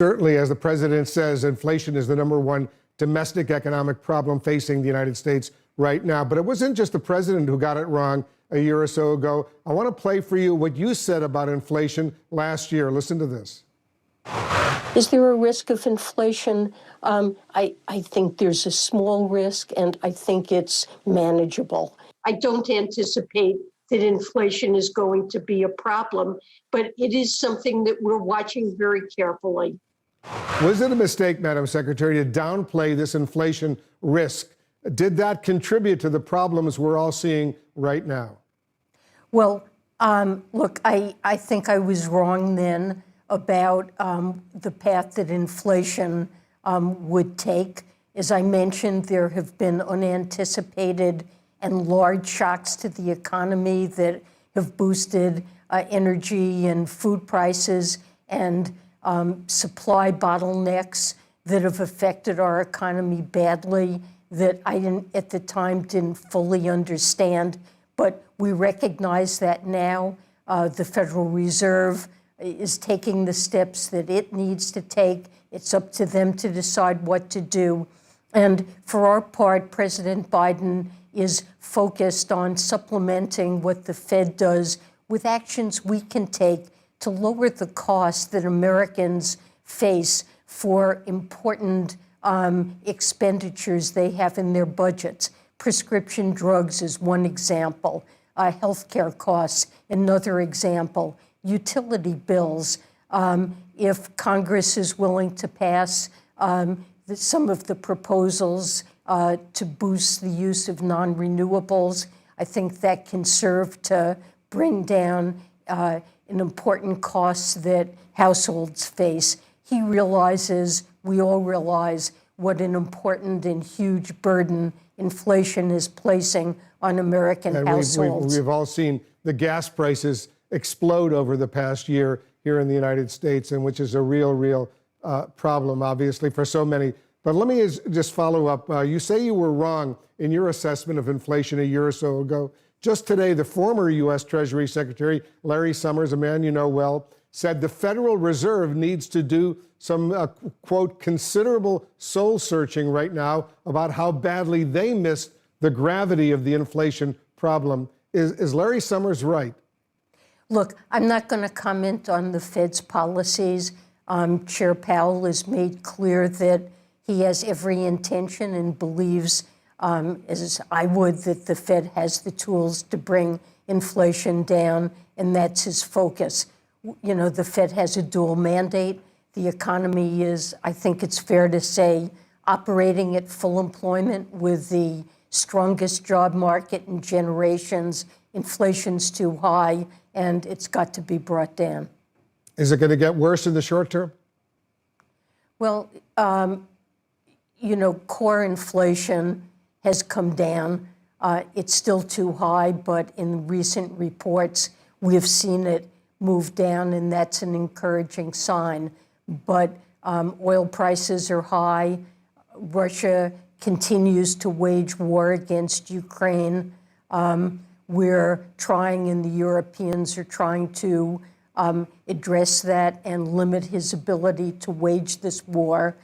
Certainly, as the president says, inflation is the #1 domestic economic problem facing the United States right now. But it wasn't just the president who got it wrong a year or so ago. I want to play for you what you said about inflation last year. Listen to this. Is there a risk of inflation? I think there's a small risk, and I think it's manageable. I don't anticipate that inflation is going to be a problem, but it is something that we're watching very carefully. Was it a mistake, Madam Secretary, to downplay this inflation risk? Did that contribute to the problems we're all seeing right now? Well, look, I think I was wrong then about the path that inflation would take. As I mentioned, there have been unanticipated and large shocks to the economy that have boosted energy and food prices and supply bottlenecks that have affected our economy badly that I at the time didn't fully understand. But we recognize that now. The Federal Reserve is taking the steps that it needs to take. It's up to them to decide what to do. And for our part, President Biden is focused on supplementing what the Fed does with actions we can take to lower the costs that Americans face for important expenditures they have in their budgets. Prescription drugs is one example. Healthcare costs, another example. Utility bills. If Congress is willing to pass some of the proposals to boost the use of non-renewables, I think that can serve to bring down an important cost that households face. He realizes, we all realize, what an important and huge burden inflation is placing on American households. We've all seen the gas prices explode over the past year here in the United States, and which is a real problem, obviously, for so many. But let me just follow up. You say you were wrong in your assessment of inflation a year or so ago. Just today, the former U.S. Treasury Secretary, Larry Summers, a man you know well, said the Federal Reserve needs to do some, quote, considerable soul searching right now about how badly they missed the gravity of the inflation problem. Is Larry Summers right? Look, I'm not going to comment on the Fed's policies. Chair Powell has made clear that he has every intention and believes, as I would, that the Fed has the tools to bring inflation down, and that's his focus. You know, the Fed has a dual mandate. The economy is, I think it's fair to say, operating at full employment with the strongest job market in generations. Inflation's too high, and it's got to be brought down. Is it going to get worse in the short term? Well, you know, core inflation has come down. It's still too high, but in recent reports, we've seen it move down, and that's an encouraging sign. But oil prices are high. Russia continues to wage war against Ukraine. We're trying, and the Europeans are trying to address that and limit his ability to wage this war.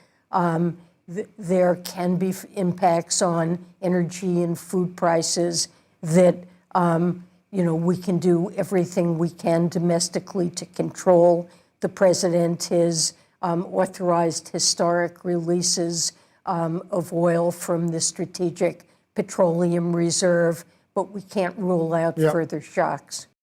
There can be impacts on energy and food prices that, you know, we can do everything we can domestically to control. The president has authorized historic releases of oil from the Strategic Petroleum Reserve, but we can't rule out further shocks.